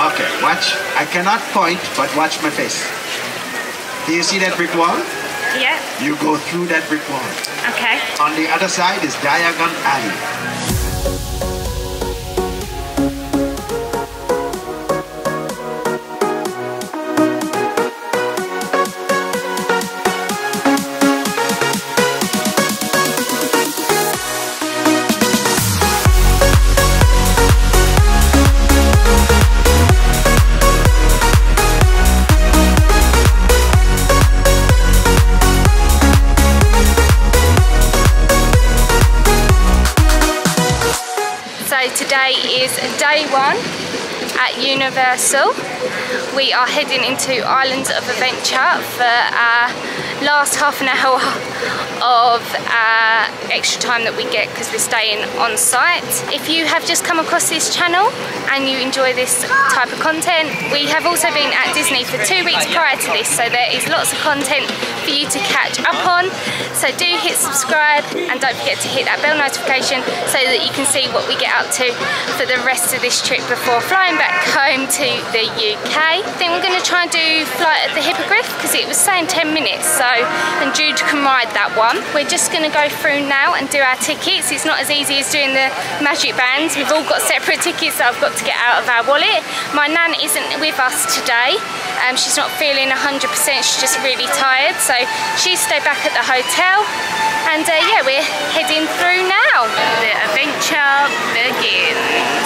Okay, watch. I cannot point, but watch my face. Do you see that brick wall? Yeah. You go through that brick wall. Okay. On the other side is Diagon Alley. Today is day one at Universal. We are heading into Islands of Adventure for our last half an hour of extra time that we get because we're staying on site. If you have just come across this channel and you enjoy this type of content, we have also been at Disney for 2 weeks prior to this, so there is lots of content for you to catch up on. So do hit subscribe and don't forget to hit that bell notification so that you can see what we get up to for the rest of this trip before flying back home to the UK. I think we're going to try and do Flight of the Hippogriff because it was saying 10 minutes, so and Jude can ride that one. We're just going to go through now and do our tickets. It's not as easy as doing the magic bands. We've all got separate tickets that I've got to get out of our wallet. My nan isn't with us today. She's not feeling 100%, she's just really tired, so she stayed back at the hotel. And yeah, we're heading through now. The adventure begins.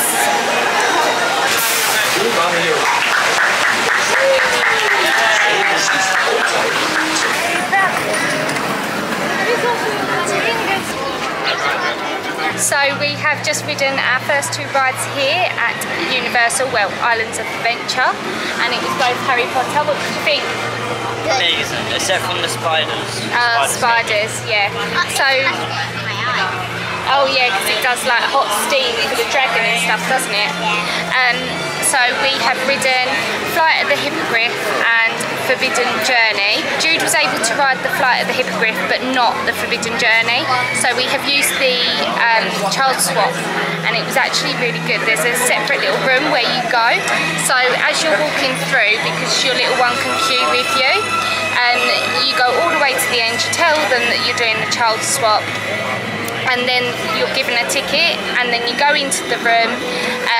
So we have just ridden our first 2 rides here at Universal, well, Islands of Adventure, and it was both Harry Potter. What did you think? Amazing, except from the spiders. Spiders, yeah. So, oh yeah, because it does like hot steam for the dragon and stuff, doesn't it? So we have ridden Flight of the Hippogriff and Forbidden Journey. Jude was able to ride the Flight of the Hippogriff but not the Forbidden Journey, so we have used the child swap and it was actually really good. There's a separate little room where you go, so as you're walking through, because your little one can queue with you, you go all the way to the end, you tell them that you're doing the child swap, and then you're given a ticket, and then you go into the room,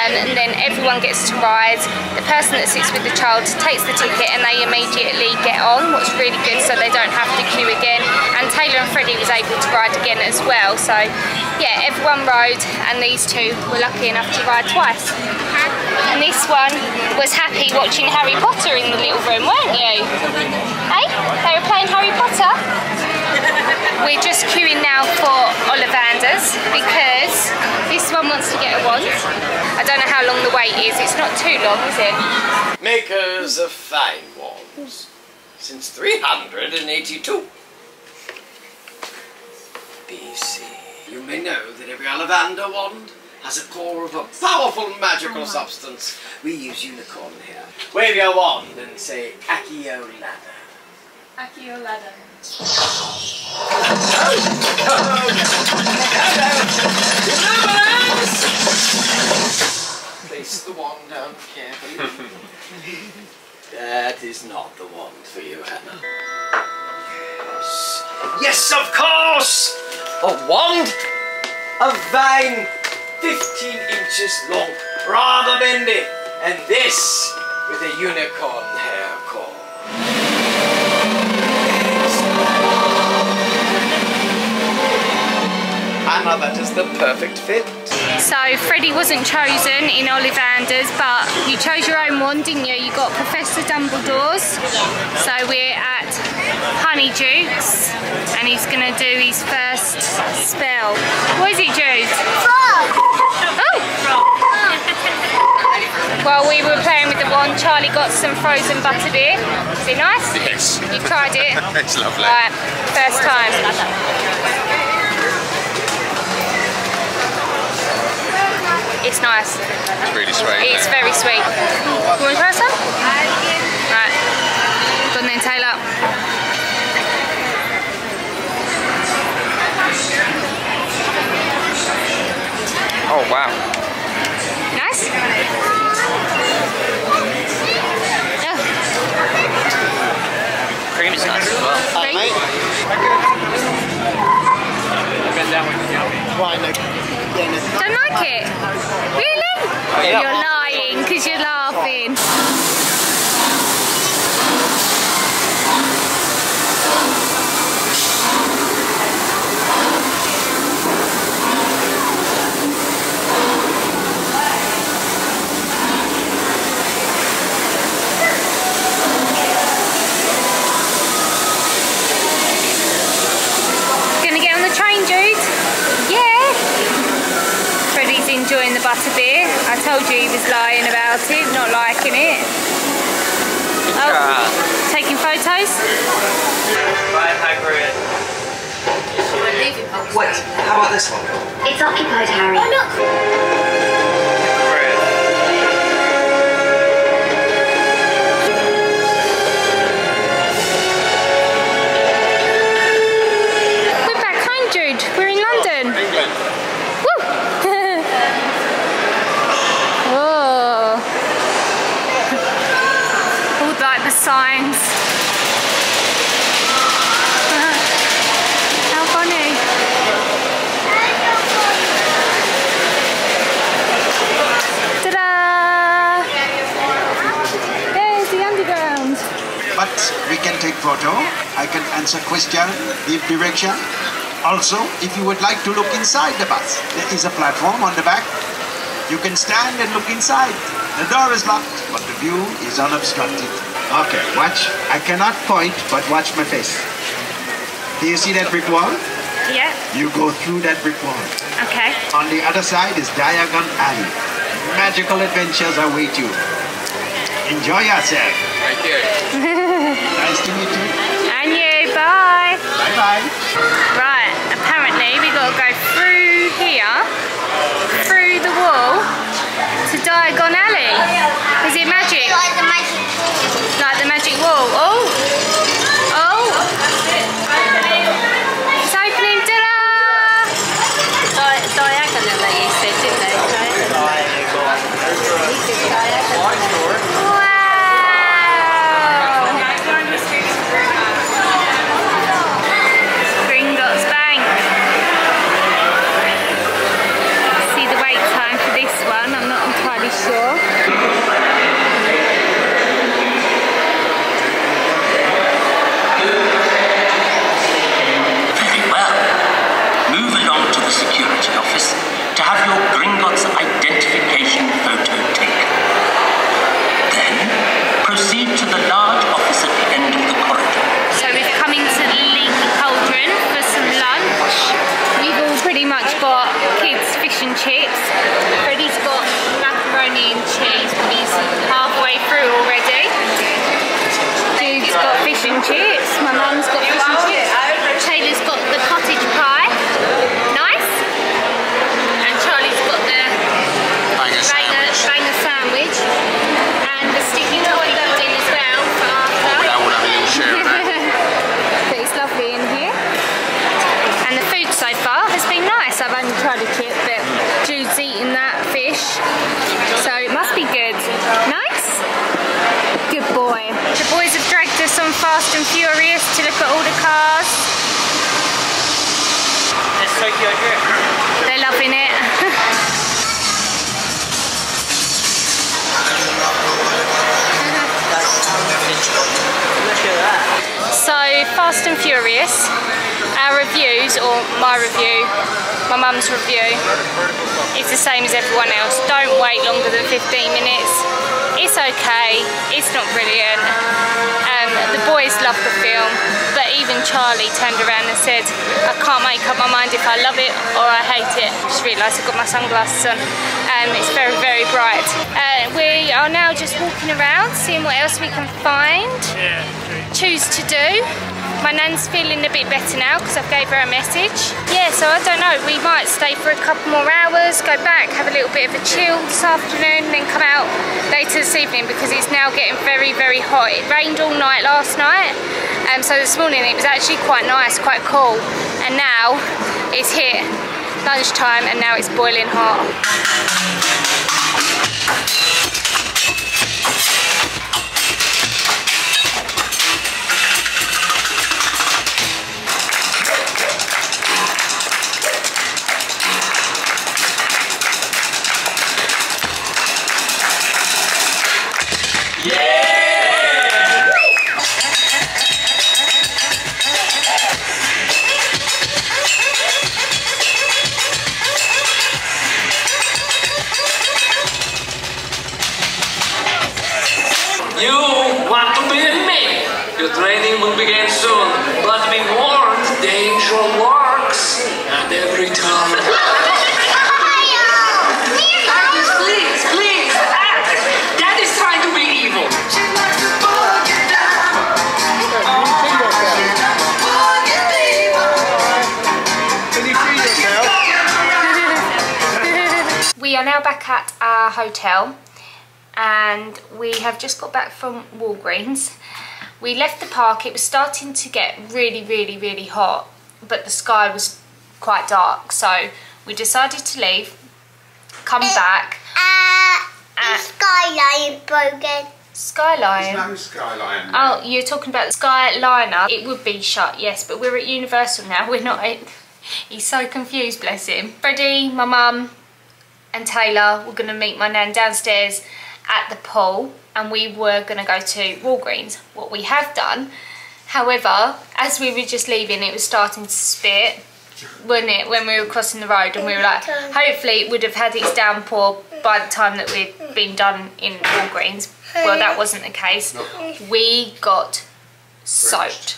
and then everyone gets to ride. The person that sits with the child takes the ticket and they immediately get on, what's really good, so they don't have to queue again. And Taylor and Freddie was able to ride again as well, so yeah, everyone rode, and these two were lucky enough to ride twice. And this one was happy watching Harry Potter in the little room, weren't you? Hey, they were playing Harry Potter. We're just queuing now for Ollivanders because this one wants to get a wand. I don't know how long the wait is. It's not too long, is it? Makers of fine wands since 382 BC. You may know that every Ollivander wand has a core of a powerful magical substance. We use unicorn here. Wave your wand and say Acciolada. Acciolada. Place the wand down carefully. That is not the wand for you, Hannah. Yes, of course! A wand of vine 15 inches long, rather bendy, and this with a unicorn hair core. Hannah, that is the perfect fit. So Freddie wasn't chosen in Ollivanders, but you chose your own one, didn't you? You got Professor Dumbledore's. So we're at Honeydukes, and he's going to do his first spell. What is it, Jude? Frog! Oh! While we were playing with the wand, Charlie got some frozen butterbeer. Is it nice? Yes. You've tried it? It's lovely. Right, first time. It's nice. It's really sweet. It's very sweet. You want to try some? Right. Go on then, Taylor. Oh wow. Nice? Don't like it? Really? Oh, yeah. You're lying because you're laughing. Gonna get on the train, Jude? Yeah. Freddie's enjoying the butterbeer. I told you he was lying about it, not liking it. Oh, taking photos? Bye, Hagrid. Wait, how about this one? It's occupied, Harry. Oh, look! We're back home, Jude. We're in London. England. Woo! Oh. All like the signs. How funny. Ta-da! There's the underground. But we can take photo. I can answer question, give direction. Also, if you would like to look inside the bus, there is a platform on the back. You can stand and look inside. The door is locked, but the view is unobstructed. Okay, watch. I cannot point, but watch my face. Do you see that brick wall? Yeah, You go through that brick wall. okay. On the other side is Diagon Alley. Magical adventures await you. Enjoy yourself. Right there. Nice to meet you. And you, bye. Bye-bye. Right, apparently we got to go through here, through the wall, to Diagon Alley. Is it magic? Like the magic wall. Like the magic wall. Oh! Oh! It's opening, ta-da! Diagonally, you said, didn't they? Gringotts Bank. See the wait time for this one, I'm not entirely sure. Very well. Move along to the security office to have your Gringotts identification photo taken. Then, proceed to the large office at the end of the corridor. So we've come into the Leaky Cauldron for some lunch. We've all pretty much got kids' fish and chips. Freddie's got macaroni and cheese, but he's halfway through already. Jude's got fish and chips. My mum's got fish and chips. Taylor's got the cottage pie. Nice. And Charlie's got the banger sandwich. And the sticky toy left in as well for Arthur. That would have a little share of that. But it's lovely in here. And the food so far has been nice. I've only tried a chip, but Jude's eating that fish. So it must be good. Nice? Good boy. The boys have dragged us on Fast and Furious to look at all the cars. There's Tokyo Drift. They're loving it. Look at that. So, Fast and Furious, our reviews, or my review, my mum's review, is the same as everyone else. Don't wait longer than 15 minutes. It's okay, it's not brilliant. The boys love the film, but even Charlie turned around and said, I can't make up my mind if I love it or I hate it. I just realised I've got my sunglasses on and it's very, very bright. We are now just walking around, seeing what else we can find, choose to do. My nan's feeling a bit better now because I've gave her a message. Yeah, so I don't know, we might stay for a couple more hours, go back, have a little bit of a chill this afternoon, then come out later this evening because it's now getting very, very hot. It rained all night last night, so this morning it was actually quite nice, quite cool. And now it's hit lunchtime and now it's boiling hot. You want to be me. Your training will begin soon, but be warned, danger lurks at every turn. Agnes, please, please, act. Dad is trying to be evil. We are now back at our hotel and we have just got back from Walgreens. We left the park. It was starting to get really hot, but the sky was quite dark, so we decided to leave, come back. The skyline broken. Skyline? There's no skyline. Oh, you're talking about the Skyliner. It would be shut, yes, but we're at Universal now. We're not at... He's so confused, bless him. Freddie, my mum and Taylor were going to meet my nan downstairs at the pool, and we were going to go to Walgreens. What we have done, however, as we were just leaving, it was starting to spit, wasn't it, when we were crossing the road, and we were like, hopefully it would have had its downpour by the time that we'd been done in Walgreens. Well, that wasn't the case. We got soaked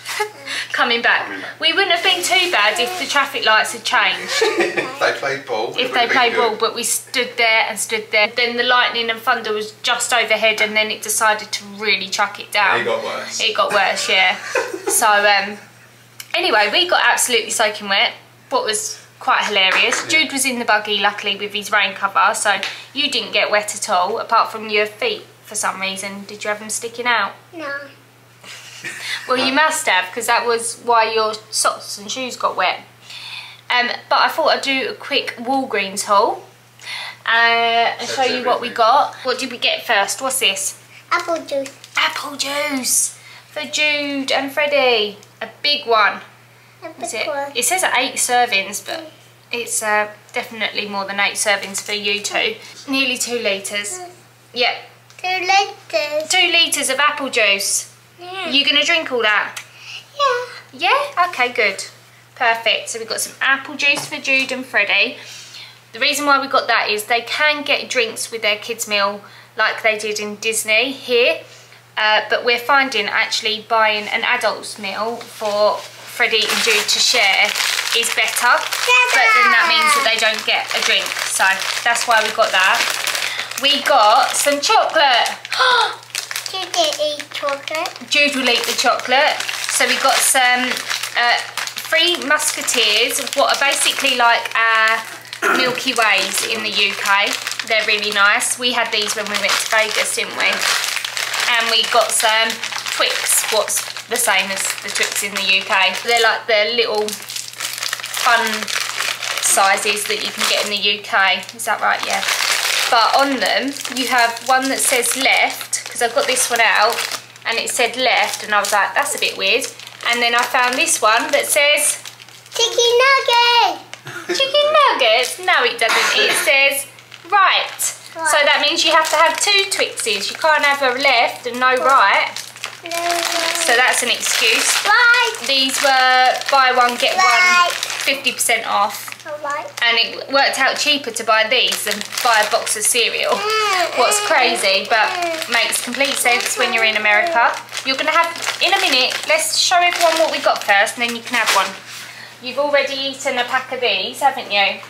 coming back. We wouldn't have been too bad if the traffic lights had changed. If they played ball. If they played ball, but we stood there and stood there. Then the lightning and thunder was just overhead, and then it decided to really chuck it down. It got worse. It got worse, yeah. So anyway, we got absolutely soaking wet, what was quite hilarious. Jude was in the buggy, luckily, with his rain cover, so you didn't get wet at all, apart from your feet for some reason. Did you have them sticking out? No. Well, you must have, because that was why your socks and shoes got wet. But I thought I'd do a quick Walgreens haul and show you what we got. What did we get first? What's this? Apple juice. Apple juice for Jude and Freddie. A big one. Is it? It says 8 servings, but it's definitely more than 8 servings for you two. Nearly 2 litres. Yep. 2 liters. 2 litres of apple juice. Yeah. You gonna drink all that? Yeah. Yeah? Okay, good. Perfect. So we've got some apple juice for Jude and Freddie. The reason why we got that is they can get drinks with their kids' meal like they did in Disney here. But we're finding actually buying an adult's meal for Freddie and Jude to share is better. But then that means that they don't get a drink. So that's why we got that. We got some chocolate. Jude didn't eat chocolate. Jude will eat the chocolate. So we got some 3 Musketeers, what are basically like our Milky Ways in the UK. They're really nice. We had these when we went to Vegas, didn't we? And we got some Twix, what's the same as the Twix in the UK. They're like the little fun sizes that you can get in the UK. Is that right? Yeah. But on them, you have one that says left, because I've got this one out, and it said left, and I was like, that's a bit weird. And then I found this one that says... Chicken nugget. Chicken nuggets? No, it doesn't. It says right. So that means you have to have 2 Twixes. You can't have a left and no right. So that's an excuse. Right. These were buy one, get one, 50% off. Right. And it worked out cheaper to buy these than buy a box of cereal. What's crazy, but makes complete sense when you're in America. You're going to have, in a minute, let's show everyone what we got first, and then you can have one. You've already eaten a pack of these, haven't you?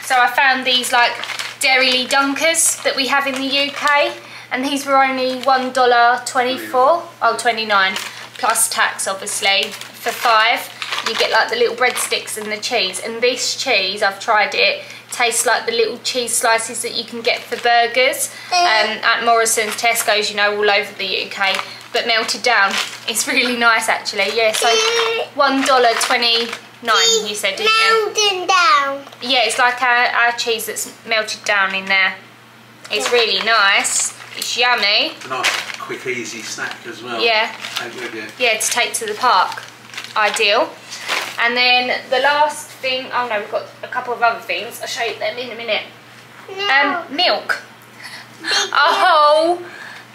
So I found these like Dairy Dunkers that we have in the UK, and these were only $1.24, oh 29, plus tax obviously, for 5. You get like the little breadsticks and the cheese, and this cheese, I've tried it, tastes like the little cheese slices that you can get for burgers at Morrison's, Tesco's, you know, all over the UK, but melted down. It's really nice actually, yeah, so $1.29 you said, didn't you? Melting down. Yeah, it's like our cheese that's melted down in there. It's really nice, it's yummy. A nice, quick, easy snack as well. Yeah. Take with you. Yeah, to take to the park. Ideal. And then the last thing, oh no, we've got a couple of other things. I'll show you them in a minute. No. Milk. A whole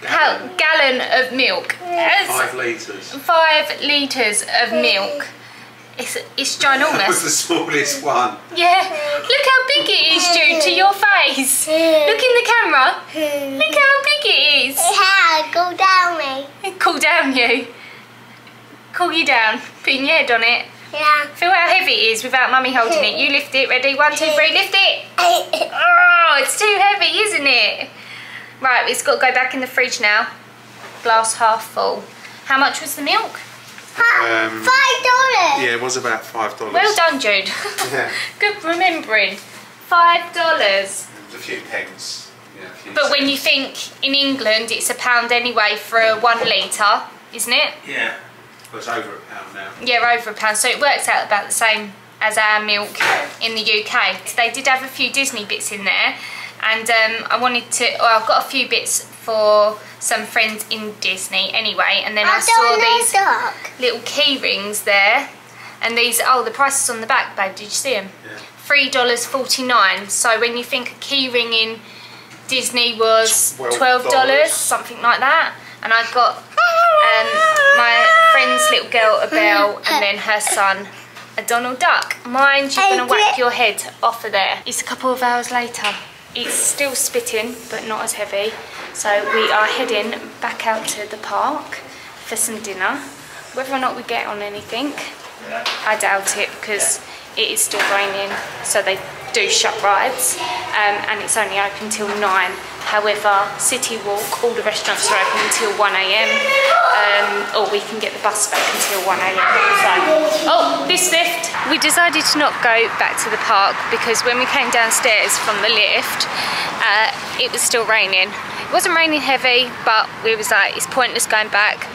gallon of milk. 5 litres. 5 litres of milk. It's ginormous. That was the smallest one. Yeah. Look how big it is, Jude, to your face. Look in the camera. Look how big it is. Yeah, go down Cool down, you. Cool you down. Putting your head on it. Yeah. Feel how heavy it is without Mummy holding it. You lift it. Ready? 1, 2, 3. Lift it. Oh, it's too heavy, isn't it? Right, it's got to go back in the fridge now. Glass half full. How much was the milk? $5. Yeah, it was about $5. Well done, Jude. Yeah. Good remembering. $5. There's a few pence. Yeah, a few But when cents. you think in England it's £1 anyway for a 1 litre, isn't it? Yeah. Well, it's over £1 now. Yeah, over £1. So it works out about the same as our milk in the UK. They did have a few Disney bits in there, and I wanted to. Well, I've got a few bits for some friends in Disney anyway, and then I saw these little key rings there, and these. Oh, the price is on the back, babe. Did you see them? Yeah. $3.49. So when you think a key ring in Disney was $12, $12, something like that, and I got my friend's little girl a bell, and then her son a Donald Duck. Mind you're gonna whack your head off of there. It's a couple of hours later. It's still spitting, but not as heavy. So we are heading back out to the park for some dinner. Whether or not we get on anything, I doubt it, because it is still raining, so they do shut rides, and it's only open till 9. However, City Walk, all the restaurants are open until 1 AM, or we can get the bus back until 1 AM. So, oh, this lift. We decided to not go back to the park because when we came downstairs from the lift, it was still raining. It wasn't raining heavy, but we was like, it's pointless going back.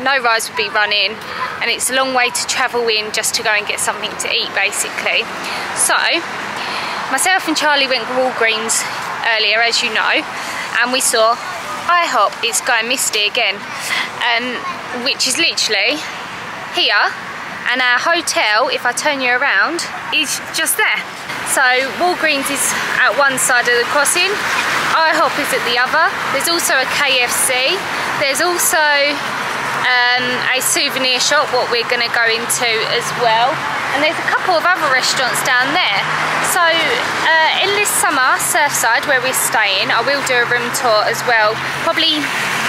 No rides would be running, and it's a long way to travel in just to go and get something to eat, basically. So, myself and Charlie went to Walgreens earlier, as you know, and we saw IHOP. It's going misty again, which is literally here, and our hotel, if I turn you around, is just there. So Walgreens is at one side of the crossing, IHOP is at the other. There's also a KFC. There's also a souvenir shop, what we're going to go into as well, and there's a couple of other restaurants down there. So in this summer, Surfside, where we're staying, I will do a room tour as well, probably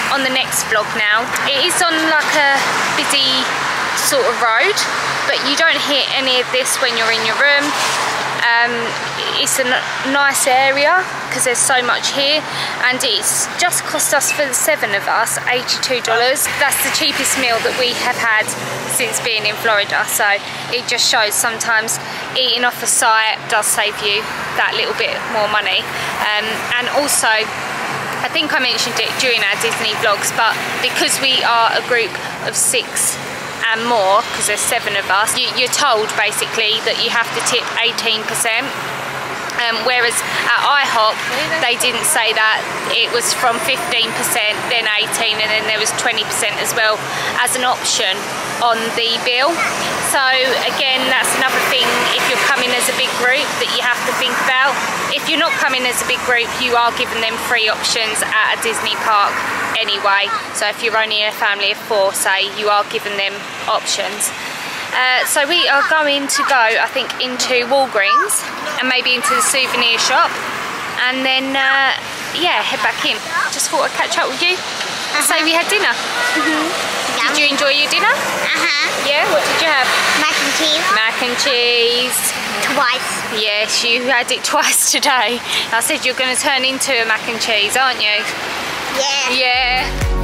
on the next vlog now. It is on like a busy sort of road, but you don't hear any of this when you're in your room. It's a nice area because there's so much here, and it's just cost us, for the 7 of us, $82. That's the cheapest meal that we have had since being in Florida, so it just shows sometimes eating off a site does save you that little bit more money. And also, I think I mentioned it during our Disney vlogs, but because we are a group of 6 and more, because there's 7 of us, you're told basically that you have to tip 18%. Whereas at IHOP, they didn't say that. It was from 15%, then 18%, and then there was 20% as well as an option on the bill. So again, that's another thing, if you're coming as a big group, that you have to think about. If you're not coming as a big group, you are giving them free options at a Disney park anyway. So if you're only a family of 4, say, you are giving them options. So we are going to go, I think, into Walgreens and maybe into the souvenir shop, and then yeah, head back in. Just thought I'd catch up with you. Say we had dinner. Did you enjoy your dinner? Yeah, what did you have? Mac and cheese. Mac and cheese. Twice. Yes, you had it twice today. I said you're going to turn into a mac and cheese, aren't you? Yeah. Yeah.